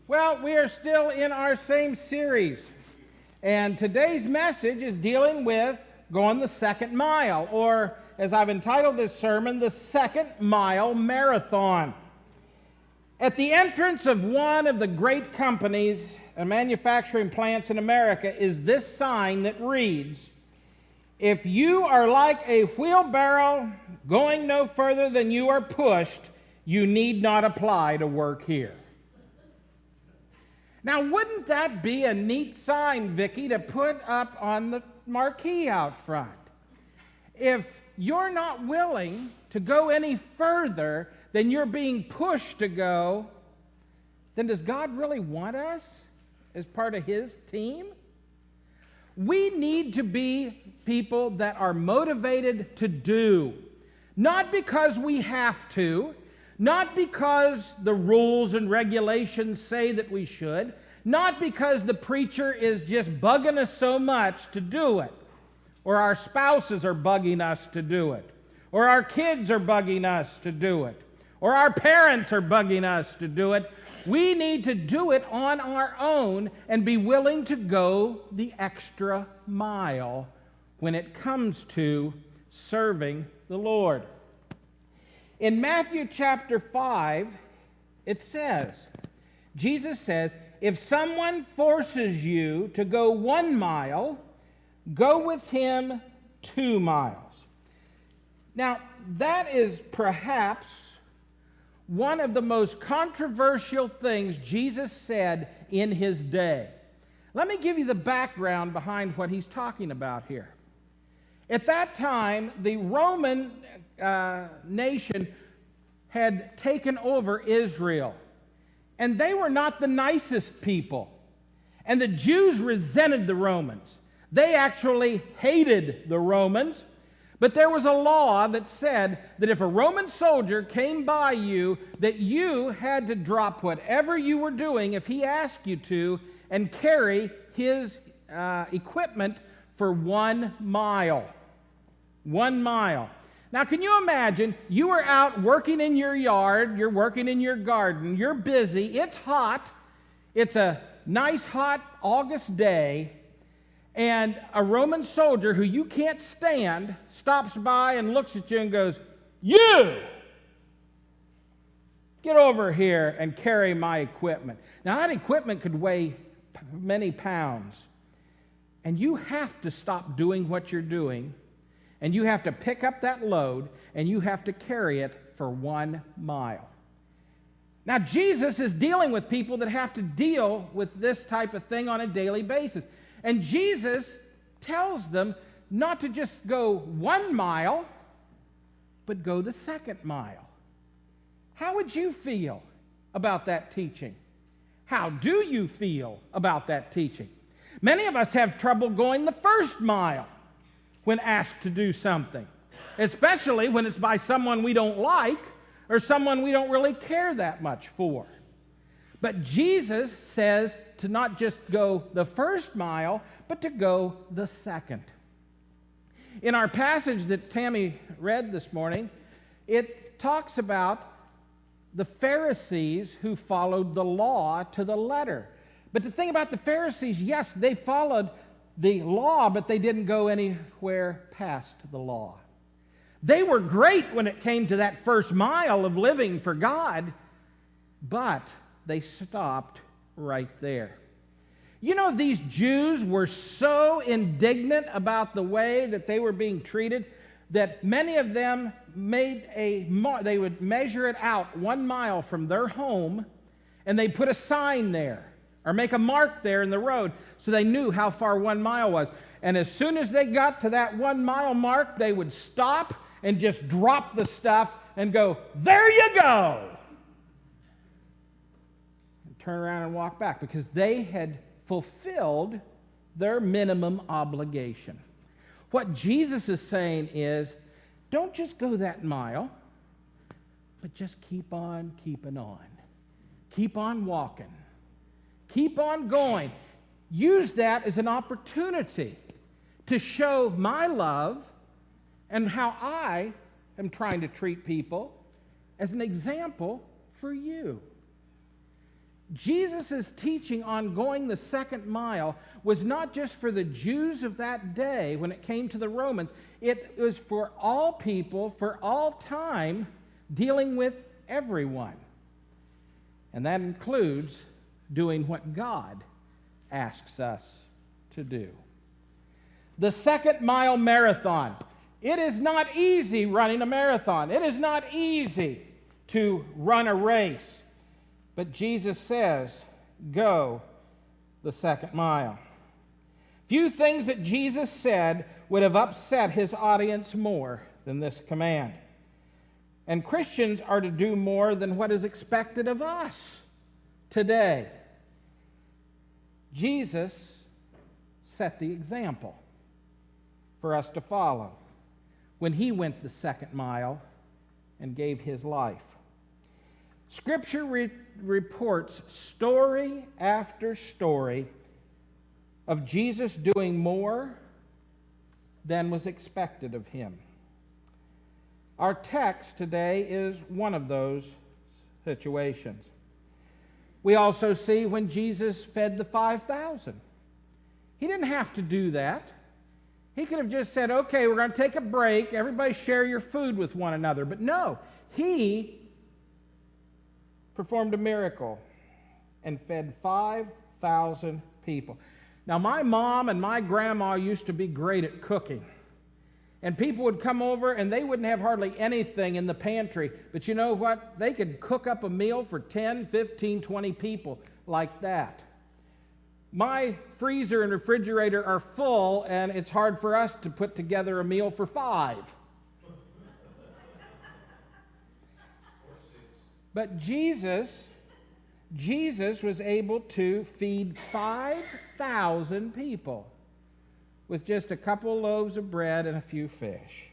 Well, we are still in our same series, and today's message is dealing with going the second mile, or as I've entitled this sermon, the Second Mile Marathon. At the entrance of one of the great companies and manufacturing plants in America is this sign that reads, "If you are like a wheelbarrow going no further than you are pushed, you need not apply to work here." Now, wouldn't that be a neat sign, Vicki, to put up on the marquee out front? If you're not willing to go any further than you're being pushed to go, then does God really want us as part of His team? We need to be people that are motivated to do, not because we have to, not because the rules and regulations say that we should, not because the preacher is just bugging us so much to do it, or our spouses are bugging us to do it, or our kids are bugging us to do it, or our parents are bugging us to do it. We need to do it on our own and be willing to go the extra mile when it comes to serving the Lord. In Matthew chapter 5, it says, Jesus says, "If someone forces you to go 1 mile, go with him 2 miles." Now, that is perhaps one of the most controversial things Jesus said in his day. Let me give you the background behind what he's talking about here. At that time, the Roman nation had taken over Israel, and they were not the nicest people. And the Jews resented the Romans. They actually hated the Romans. But there was a law that said that if a Roman soldier came by you, that you had to drop whatever you were doing if he asked you to and carry his equipment for 1 mile. 1 mile. Now, can you imagine, you are out working in your yard, you're working in your garden, you're busy, it's hot, it's a nice hot August day, and a Roman soldier who you can't stand stops by and looks at you and goes, "You! Get over here and carry my equipment." Now, that equipment could weigh many pounds, and you have to stop doing what you're doing, and you have to pick up that load, and you have to carry it for 1 mile. Now, Jesus is dealing with people that have to deal with this type of thing on a daily basis. And Jesus tells them not to just go 1 mile, but go the 2nd mile. How would you feel about that teaching? How do you feel about that teaching? Many of us have trouble going the 1st mile when asked to do something, especially when it's by someone we don't like or someone we don't really care that much for. But Jesus says to not just go the 1st mile, but to go the 2nd. In our passage that Tammy read this morning, it talks about the Pharisees who followed the law to the letter. But the thing about the Pharisees, yes, they followed the law, but they didn't go anywhere past the law. They were great when it came to that 1st mile of living for God, but they stopped right there. You know, these Jews were so indignant about the way that they were being treated that many of them they would measure it out 1 mile from their home, and they put a sign there or make a mark there in the road so they knew how far 1 mile was. And as soon as they got to that 1 mile mark, they would stop and just drop the stuff and go, "There you go!" And turn around and walk back because they had fulfilled their minimum obligation. What Jesus is saying is, don't just go that mile, but just keep on keeping on. Keep on walking. Keep on going. Use that as an opportunity to show my love and how I am trying to treat people as an example for you. Jesus' teaching on going the second mile was not just for the Jews of that day when it came to the Romans. It was for all people, for all time, dealing with everyone. And that includes doing what God asks us to do. The second mile marathon. It is not easy running a marathon. It is not easy to run a race. But Jesus says, go the second mile. Few things that Jesus said would have upset his audience more than this command. And Christians are to do more than what is expected of us today. Jesus set the example for us to follow when he went the second mile and gave his life. Scripture reports story after story of Jesus doing more than was expected of him. Our text today is one of those situations. We also see when Jesus fed the 5,000. He didn't have to do that. He could have just said, okay, we're going to take a break. Everybody share your food with one another. But no, he performed a miracle and fed 5,000 people. Now, my mom and my grandma used to be great at cooking. And people would come over and they wouldn't have hardly anything in the pantry. But you know what? They could cook up a meal for 10, 15, 20 people like that. My freezer and refrigerator are full, and it's hard for us to put together a meal for 5. But Jesus was able to feed 5,000 people with just a couple loaves of bread and a few fish.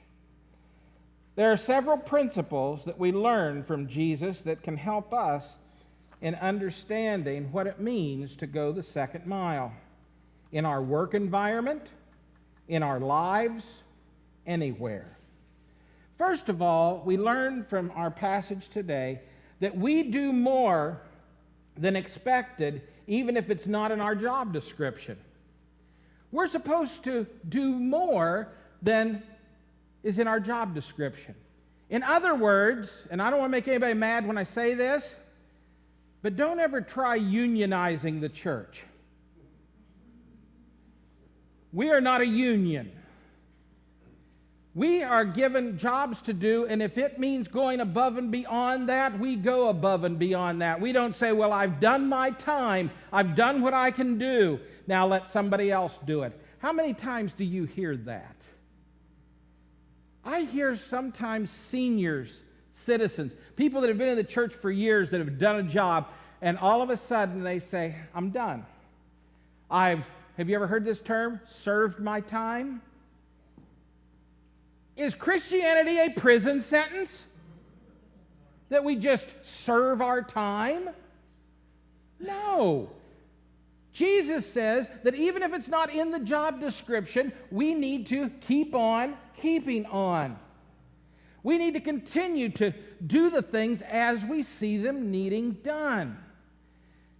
There are several principles that we learn from Jesus that can help us in understanding what it means to go the second mile in our work environment, in our lives, anywhere. First of all, we learn from our passage today that we do more than expected, even if it's not in our job description. We're supposed to do more than is in our job description. In other words, and I don't want to make anybody mad when I say this, but don't ever try unionizing the church. We are not a union. We are given jobs to do, and if it means going above and beyond that, we go above and beyond that. We don't say, well, I've done my time. I've done what I can do. Now let somebody else do it. How many times do you hear that? I hear sometimes seniors, citizens, people that have been in the church for years that have done a job, and all of a sudden they say, I'm done. Have you ever heard this term? Served my time? Is Christianity a prison sentence? That we just serve our time? No. Jesus says that even if it's not in the job description, we need to keep on keeping on. We need to continue to do the things as we see them needing done.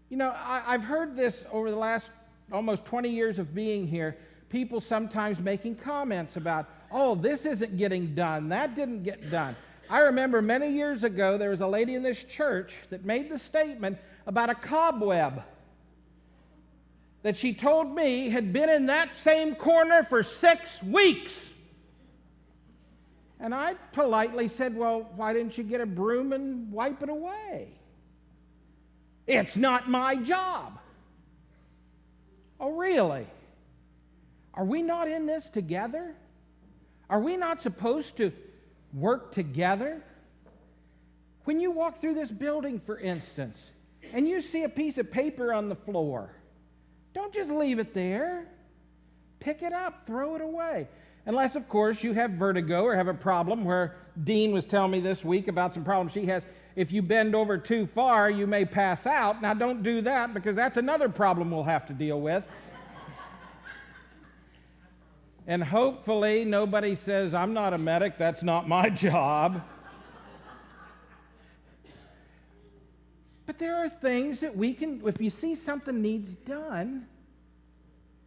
You know, I've heard this over the last almost 20 years of being here, people sometimes making comments about, oh, this isn't getting done, that didn't get done. I remember many years ago there was a lady in this church that made the statement about a cobweb that she told me had been in that same corner for 6 weeks. And I politely said, well, why didn't you get a broom and wipe it away? It's not my job. Oh, really? Are we not in this together? Are we not supposed to work together? When you walk through this building, for instance, and you see a piece of paper on the floor, don't just leave it there. Pick it up, throw it away. Unless, of course, you have vertigo or have a problem where Dean was telling me this week about some problems she has. If you bend over too far, you may pass out. Now, don't do that because that's another problem we'll have to deal with. And hopefully nobody says, I'm not a medic, that's not my job. But there are things that we can, if you see something needs done,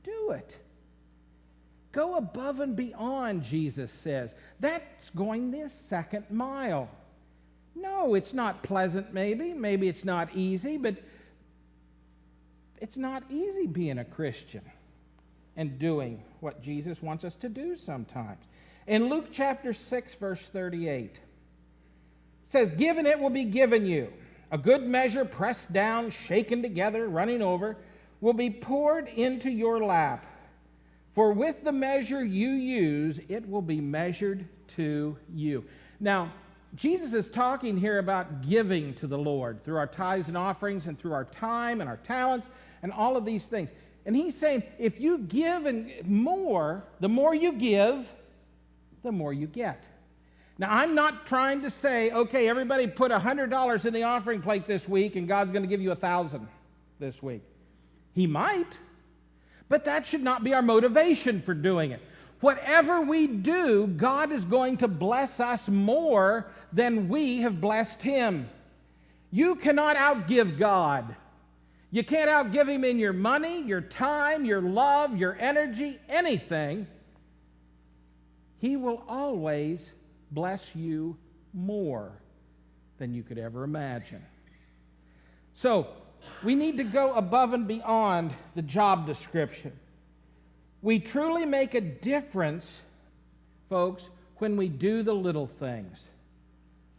do it. Go above and beyond, Jesus says. That's going the second mile. No, it's not pleasant maybe. Maybe it's not easy, but it's not easy being a Christian and doing what Jesus wants us to do sometimes. In Luke chapter 6, verse 38, it says, "Given it will be given you. A good measure, pressed down, shaken together, running over, will be poured into your lap. For with the measure you use, it will be measured to you." Now, Jesus is talking here about giving to the Lord through our tithes and offerings and through our time and our talents and all of these things. And he's saying, if you give and more, the more you give, the more you get. Now, I'm not trying to say, okay, everybody put $100 in the offering plate this week and God's going to give you $1,000 this week. He might, but that should not be our motivation for doing it. Whatever we do, God is going to bless us more than we have blessed Him. You cannot outgive God. You can't outgive Him in your money, your time, your love, your energy, anything. He will always bless you more than you could ever imagine. So, we need to go above and beyond the job description. We truly make a difference, folks, when we do the little things,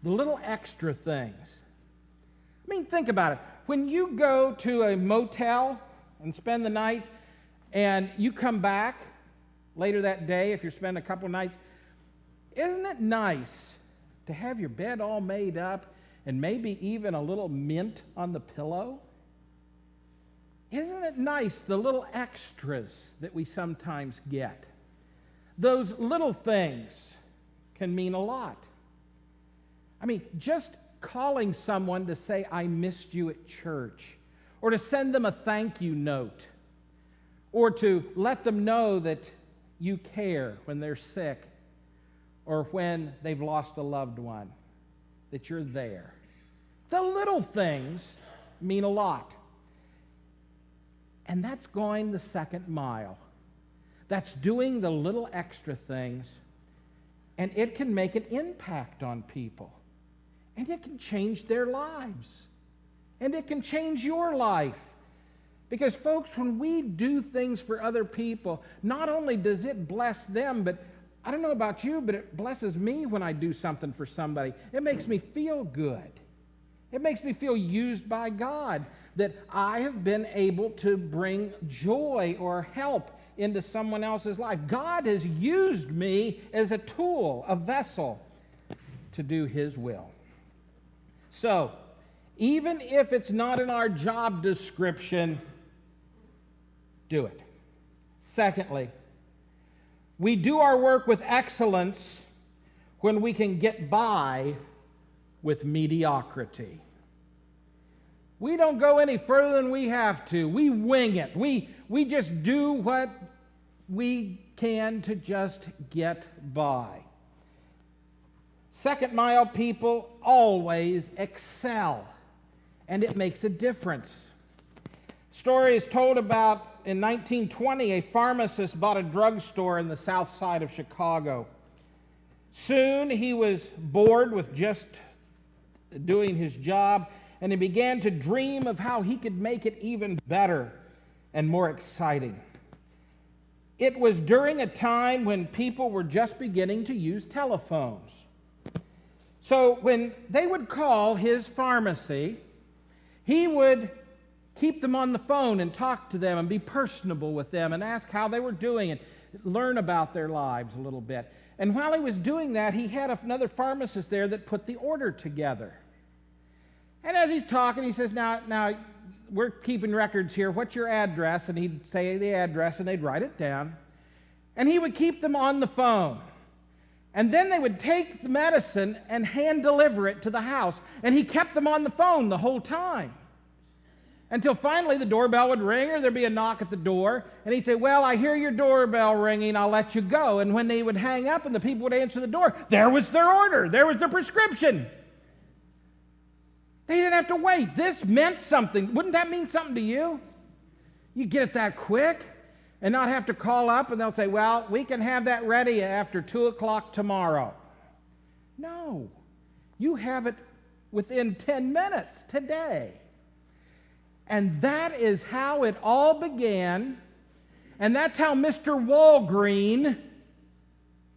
the little extra things. I mean, think about it. When you go to a motel and spend the night and you come back later that day, if you're spending a couple nights, isn't it nice to have your bed all made up and maybe even a little mint on the pillow? Isn't it nice, the little extras that we sometimes get? Those little things can mean a lot. I mean, just calling someone to say, "I missed you at church," or to send them a thank you note, or to let them know that you care when they're sick, or when they've lost a loved one, that you're there. The little things mean a lot. And that's going the second mile. That's doing the little extra things, and it can make an impact on people. And it can change their lives. And it can change your life. Because, folks, when we do things for other people, not only does it bless them, but I don't know about you, but it blesses me when I do something for somebody. It makes me feel good. It makes me feel used by God, that I have been able to bring joy or help into someone else's life. God has used me as a tool, a vessel, to do His will. So, even if it's not in our job description, do it. Secondly, we do our work with excellence when we can get by with mediocrity. We don't go any further than we have to. We wing it. We just do what we can to just get by. Second mile people always excel, and it makes a difference. Story is told about in 1920, a pharmacist bought a drugstore in the south side of Chicago. Soon he was bored with just doing his job, and he began to dream of how he could make it even better and more exciting. It was during a time when people were just beginning to use telephones. So when they would call his pharmacy, he would keep them on the phone and talk to them and be personable with them and ask how they were doing and learn about their lives a little bit. And while he was doing that, he had another pharmacist there that put the order together. And as he's talking, he says, now, we're keeping records here. What's your address? And he'd say the address, and they'd write it down. And he would keep them on the phone. And then they would take the medicine and hand deliver it to the house. And he kept them on the phone the whole time. Until finally the doorbell would ring, or there'd be a knock at the door. And he'd say, "Well, I hear your doorbell ringing. I'll let you go." And when they would hang up and the people would answer the door, there was their order. There was their prescription. They didn't have to wait. This meant something. Wouldn't that mean something to you? You get it that quick and not have to call up and they'll say, well, we can have that ready after 2 o'clock tomorrow. No. You have it within 10 minutes today. And that is how it all began. And that's how Mr. Walgreen,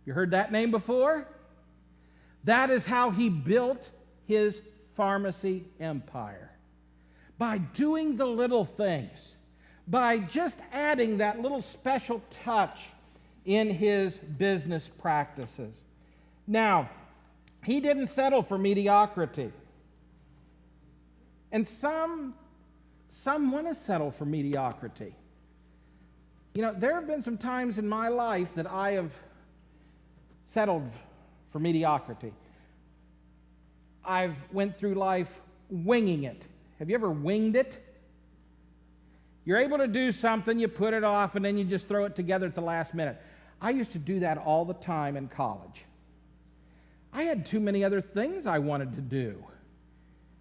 you heard that name before? That is how he built his pharmacy empire. By doing the little things. By just adding that little special touch in his business practices. Now, he didn't settle for mediocrity. And some want to settle for mediocrity. You know, there have been some times in my life that I have settled for mediocrity. I've went through life winging it. Have you ever winged it? You're able to do something, you put it off, and then you just throw it together at the last minute. I used to do that all the time in college. I had too many other things I wanted to do.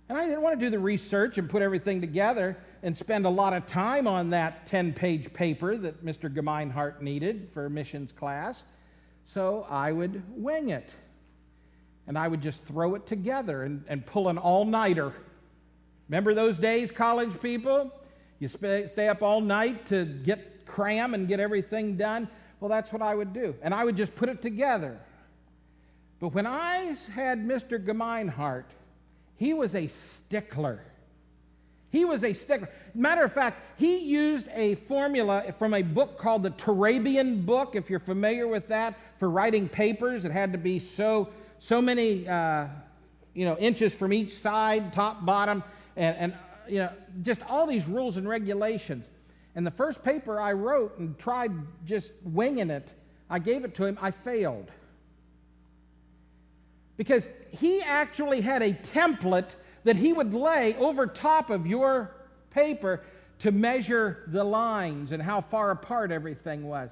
And I didn't want to do the research and put everything together and spend a lot of time on that 10-page paper that Mr. Gemeinhart needed for a missions class. So I would wing it. And I would just throw it together and pull an all-nighter. Remember those days, college people? You stay up all night to cram and get everything done? Well, that's what I would do. And I would just put it together. But when I had Mr. Gemeinhart, he was a stickler. He was a stickler. Matter of fact, he used a formula from a book called the Turabian book, if you're familiar with that, for writing papers. It had to be so many inches from each side, top, bottom, and just all these rules and regulations. And the first paper I wrote and tried just winging it, I gave it to him, I failed. Because he actually had a template that he would lay over top of your paper to measure the lines and how far apart everything was.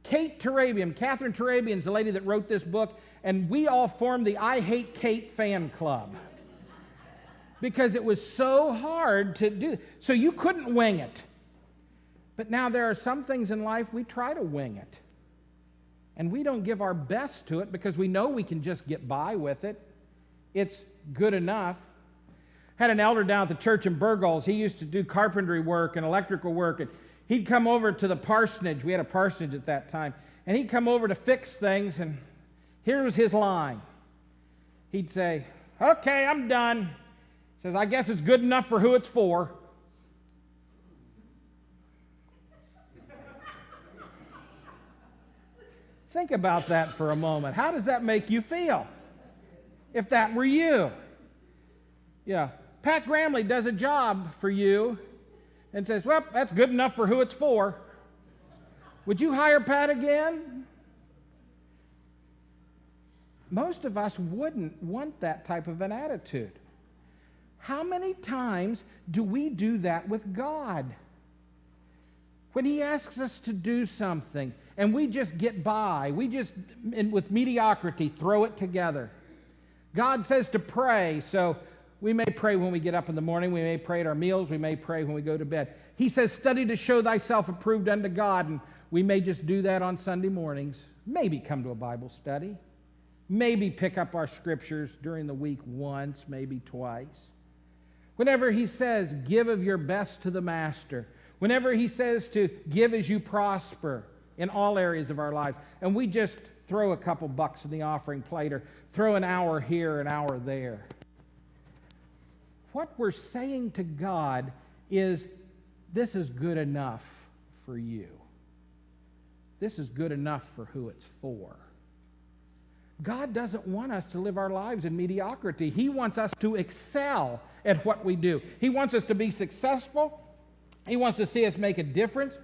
Catherine Turabian is the lady that wrote this book, and we all formed the I Hate Kate fan club. Because it was so hard to do. So you couldn't wing it. But now there are some things in life we try to wing it. And we don't give our best to it because we know we can just get by with it. It's good enough. Had an elder down at the church in Burgos. He used to do carpentry work and electrical work. And he'd come over to the parsonage. We had a parsonage at that time. And he'd come over to fix things. And here was his line. He'd say, okay, I'm done. He says, I guess it's good enough for who it's for. Think about that for a moment. How does that make you feel if that were you? Yeah, Pat Gramley does a job for you and says, well, that's good enough for who it's for. Would you hire Pat again? Most of us wouldn't want that type of an attitude. How many times do we do that with God? When He asks us to do something and we just get by, we just, with mediocrity, throw it together. God says to pray, so we may pray when we get up in the morning, we may pray at our meals, we may pray when we go to bed. He says, study to show thyself approved unto God, and we may just do that on Sunday mornings. Maybe come to a Bible study. Maybe pick up our scriptures during the week once, maybe twice. Whenever He says, give of your best to the Master. Whenever He says to give as you prosper in all areas of our lives, and we just throw a couple bucks in the offering plate or throw an hour here, an hour there. What we're saying to God is, this is good enough for you. This is good enough for who it's for. God doesn't want us to live our lives in mediocrity. He wants us to excel at what we do. He wants us to be successful. He wants to see us make a difference.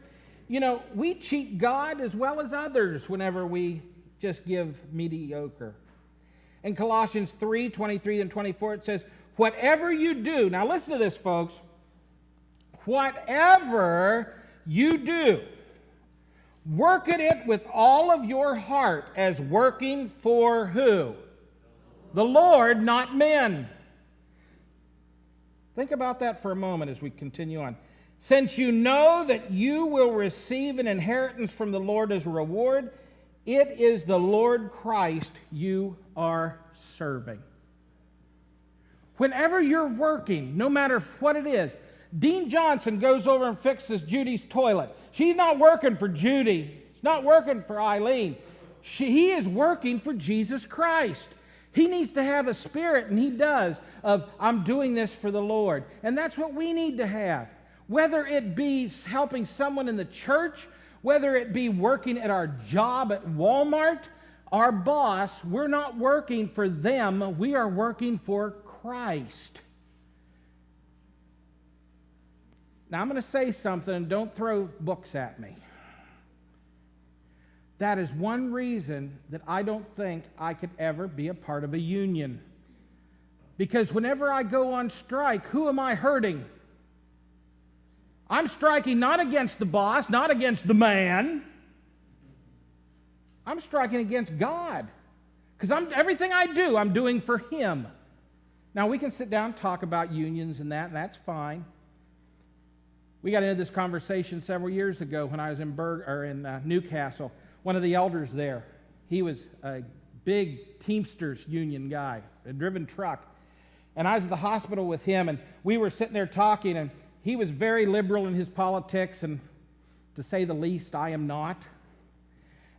You know, we cheat God as well as others whenever we just give mediocre. In Colossians 3, 23 and 24, it says, whatever you do, now listen to this, folks. Whatever you do, work at it with all of your heart as working for who? The Lord, not men. Think about that for a moment as we continue on. Since you know that you will receive an inheritance from the Lord as a reward, it is the Lord Christ you are serving. Whenever you're working, no matter what it is, Dean Johnson goes over and fixes Judy's toilet. She's not working for Judy. It's not working for Eileen. He is working for Jesus Christ. He needs to have a spirit, and he does, of I'm doing this for the Lord. And that's what we need to have. Whether it be helping someone in the church, whether it be working at our job at Walmart, our boss, we're not working for them, we are working for Christ. Now I'm going to say something, and don't throw books at me. That is one reason that I don't think I could ever be a part of a union. Because whenever I go on strike, who am I hurting? I'm striking not against the boss, not against the man. I'm striking against God. Because everything I do, I'm doing for Him. Now, we can sit down and talk about unions and that's fine. We got into this conversation several years ago when I was in Newcastle. One of the elders there, he was a big Teamsters union guy, a driven truck. And I was at the hospital with him, and we were sitting there talking, and he was very liberal in his politics, and to say the least, I am not.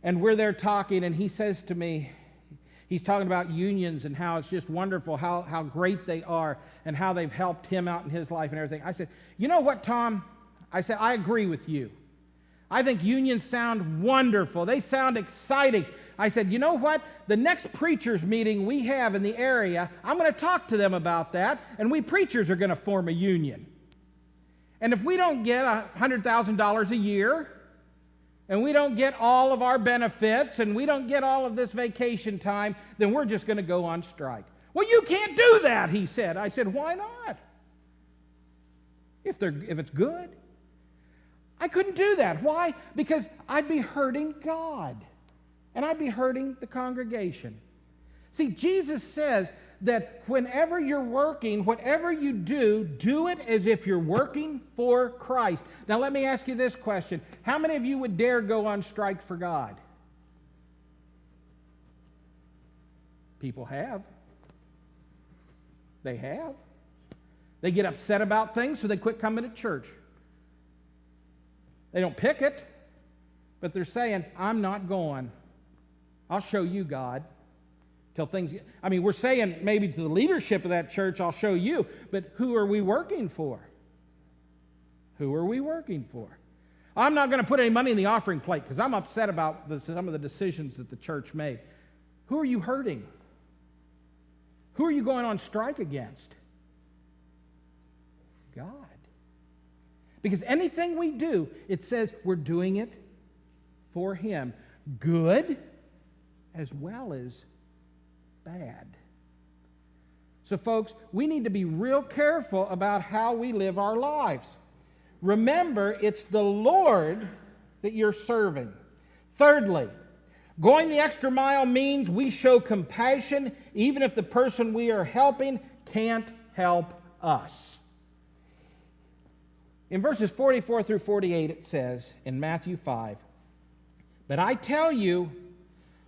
And we're there talking, and he says to me, he's talking about unions and how it's just wonderful, how great they are, and how they've helped him out in his life and everything. I said, you know what, Tom? I said, I agree with you. I think unions sound wonderful. They sound exciting. I said, you know what? The next preachers meeting we have in the area, I'm going to talk to them about that, and we preachers are going to form a union. And if we don't get $100,000 a year, and we don't get all of our benefits, and we don't get all of this vacation time, then we're just going to go on strike. Well, you can't do that, he said. I said, why not? If it's good. I couldn't do that. Why? Because I'd be hurting God. And I'd be hurting the congregation. See, Jesus says that whenever you're working, whatever you do, do it as if you're working for Christ. Now let me ask you this question. How many of you would dare go on strike for God? People have. They have. They get upset about things, so they quit coming to church. They don't pick it, but they're saying, I'm not going. I'll show you, God, till things get... I mean, we're saying maybe to the leadership of that church, I'll show you, but who are we working for? Who are we working for? I'm not going to put any money in the offering plate because I'm upset about some of the decisions that the church made. Who are you hurting? Who are you going on strike against? God. Because anything we do, it says we're doing it for Him. Good as well as bad. So folks, we need to be real careful about how we live our lives. Remember, it's the Lord that you're serving. Thirdly, going the extra mile means we show compassion even if the person we are helping can't help us. In verses 44 through 48, it says in Matthew 5, but I tell you,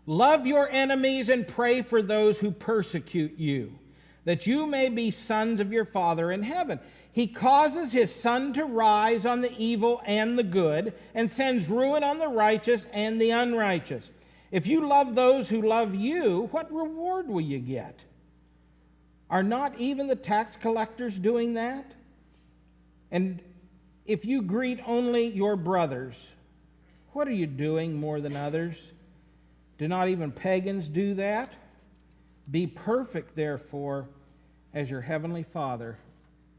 love your enemies and pray for those who persecute you, that you may be sons of your Father in heaven. He causes His sun to rise on the evil and the good, and sends ruin on the righteous and the unrighteous. If you love those who love you, what reward will you get? Are not even the tax collectors doing that? And if you greet only your brothers, what are you doing more than others? Do not even pagans do that? Be perfect, therefore, as your heavenly Father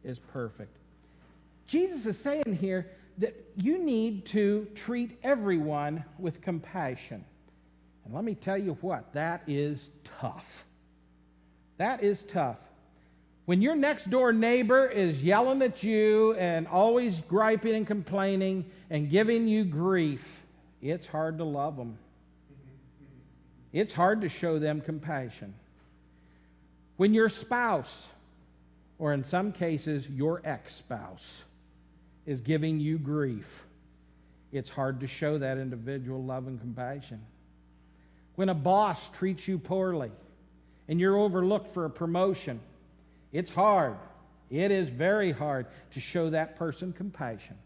is perfect. Jesus is saying here that you need to treat everyone with compassion. And let me tell you what, that is tough. That is tough. When your next door neighbor is yelling at you and always griping and complaining and giving you grief, it's hard to love them. It's hard to show them compassion. When your spouse or in some cases, your ex-spouse is giving you grief, it's hard to show that individual love and compassion. When a boss treats you poorly and you're overlooked for a promotion, it's hard. It is very hard to show that person compassion.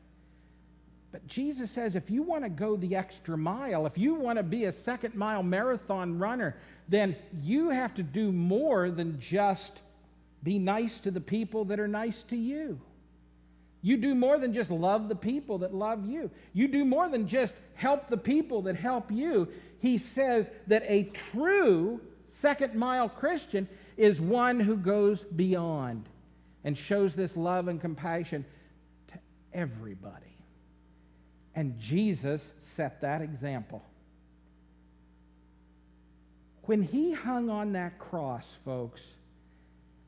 But Jesus says if you want to go the extra mile, if you want to be a second-mile marathon runner, then you have to do more than just be nice to the people that are nice to you. You do more than just love the people that love you. You do more than just help the people that help you. He says that a true second-mile Christian is one who goes beyond and shows this love and compassion to everybody. And Jesus set that example. When he hung on that cross, folks,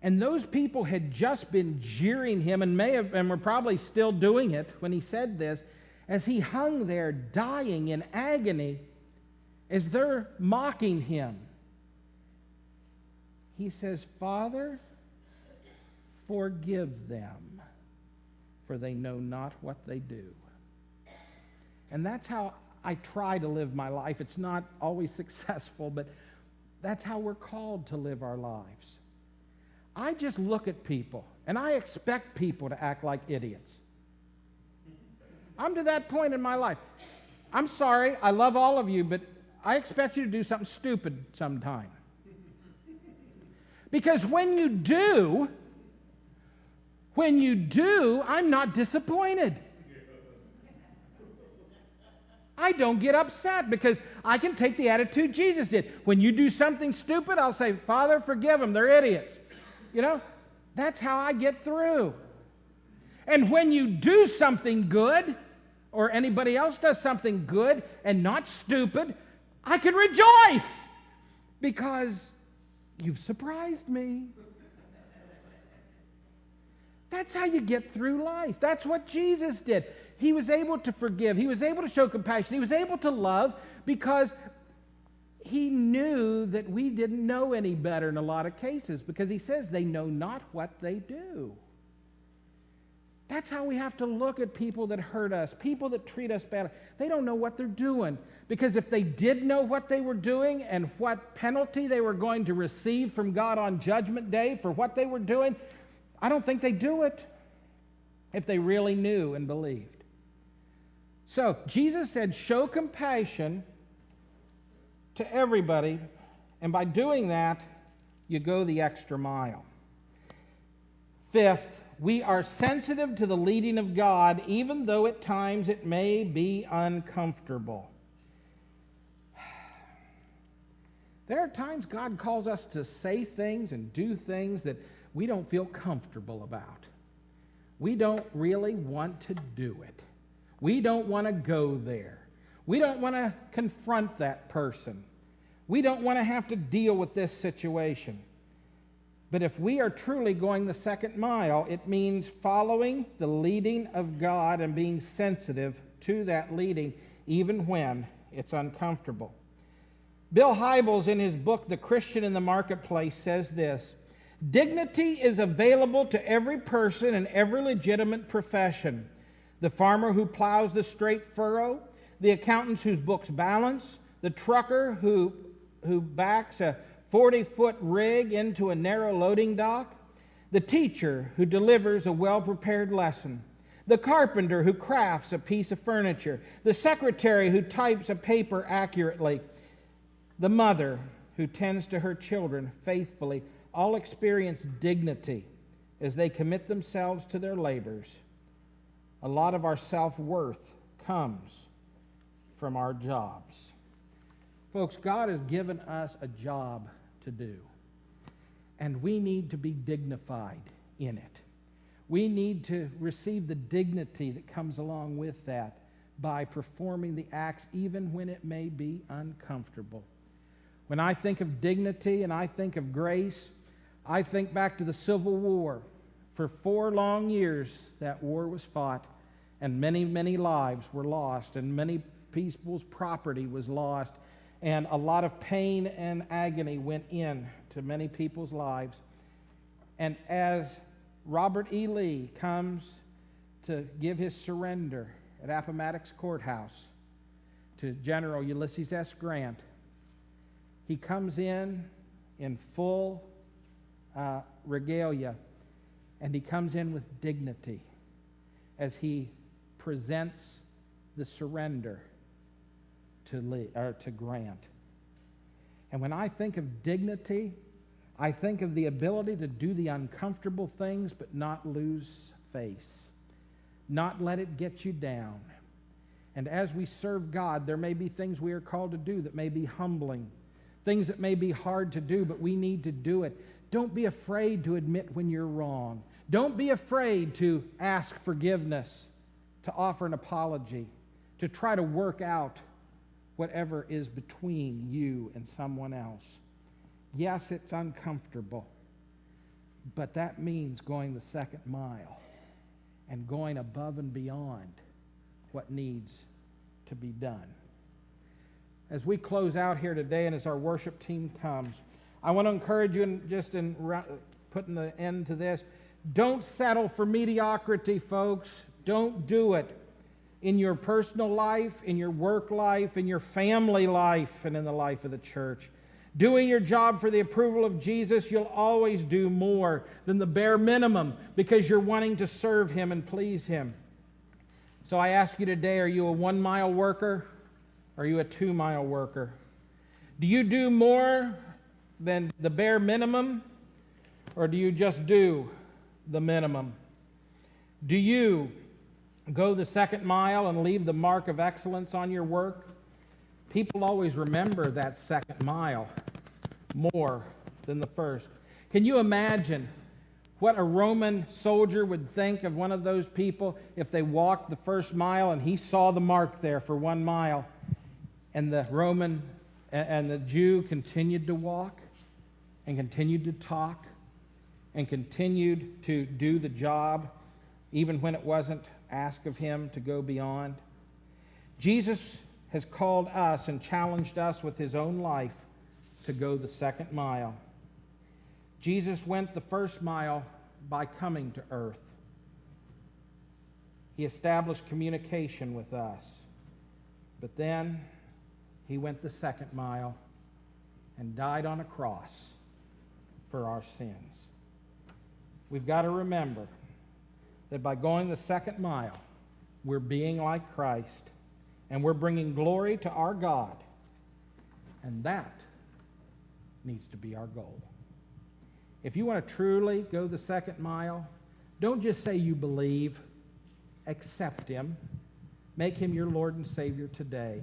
and those people had just been jeering him and were probably still doing it when he said this, as he hung there dying in agony, as they're mocking him, he says, Father, forgive them, for they know not what they do. And that's how I try to live my life. It's not always successful, but that's how we're called to live our lives. I just look at people, and I expect people to act like idiots. I'm to that point in my life. I'm sorry, I love all of you, but I expect you to do something stupid sometime. Because when you do, I'm not disappointed. I don't get upset because I can take the attitude Jesus did. When you do something stupid, I'll say, Father, forgive them, they're idiots. You know, that's how I get through. And when you do something good, or anybody else does something good and not stupid, I can rejoice because you've surprised me. That's how you get through life. That's what Jesus did. He was able to forgive. He was able to show compassion. He was able to love because he knew that we didn't know any better in a lot of cases, because he says they know not what they do. That's how we have to look at people that hurt us, people that treat us badly. They don't know what they're doing, because if they did know what they were doing and what penalty they were going to receive from God on Judgment Day for what they were doing, I don't think they'd do it if they really knew and believed. So Jesus said, show compassion to everybody, and by doing that, you go the extra mile. Fifth, we are sensitive to the leading of God, even though at times it may be uncomfortable. There are times God calls us to say things and do things that we don't feel comfortable about. We don't really want to do it. We don't want to go there. We don't want to confront that person. We don't want to have to deal with this situation. But if we are truly going the second mile, it means following the leading of God and being sensitive to that leading, even when it's uncomfortable. Bill Hybels, in his book, The Christian in the Marketplace, says this: dignity is available to every person in every legitimate profession. The farmer who plows the straight furrow, the accountant whose books balance, the trucker who backs a 40-foot rig into a narrow loading dock, the teacher who delivers a well-prepared lesson, the carpenter who crafts a piece of furniture, the secretary who types a paper accurately, the mother who tends to her children faithfully, all experience dignity as they commit themselves to their labors. A lot of our self-worth comes from our jobs. Folks, God has given us a job to do, and we need to be dignified in it. We need to receive the dignity that comes along with that by performing the acts even when it may be uncomfortable. When I think of dignity and I think of grace, I think back to the Civil War. For 4 long years, that war was fought, and many, many lives were lost, and many people's property was lost, and a lot of pain and agony went in to many people's lives. And as Robert E. Lee comes to give his surrender at Appomattox Courthouse to General Ulysses S. Grant, he comes in full regalia, and he comes in with dignity as he presents the surrender to Grant. And when I think of dignity, I think of the ability to do the uncomfortable things but not lose face, not let it get you down. And as we serve God, there may be things we are called to do that may be humbling, things that may be hard to do, but we need to do it. Don't be afraid to admit when you're wrong. Don't be afraid to ask forgiveness, to offer an apology, to try to work out whatever is between you and someone else. Yes, it's uncomfortable, but that means going the second mile and going above and beyond what needs to be done. As we close out here today and as our worship team comes, I want to encourage you, in putting the end to this, don't settle for mediocrity, folks. Don't do it in your personal life, in your work life, in your family life, and in the life of the church. Doing your job for the approval of Jesus, you'll always do more than the bare minimum because you're wanting to serve Him and please Him. So I ask you today, are you a 1-mile worker? Or are you a 2-mile worker? Do you do more than the bare minimum? Or do you just do the minimum? Do you go the second mile and leave the mark of excellence on your work? People always remember that second mile more than the first. Can you imagine what a Roman soldier would think of one of those people if they walked the first mile and he saw the mark there for 1 mile, and the Roman and the Jew continued to walk and continued to talk and continued to do the job even when it wasn't asked of him to go beyond? Jesus has called us and challenged us with His own life to go the second mile. Jesus went the first mile by coming to earth. He established communication with us. But then He went the second mile and died on a cross for our sins. We've got to remember that by going the second mile, we're being like Christ, and we're bringing glory to our God. And that needs to be our goal. If you want to truly go the second mile, don't just say you believe. Accept Him. Make Him your Lord and Savior today.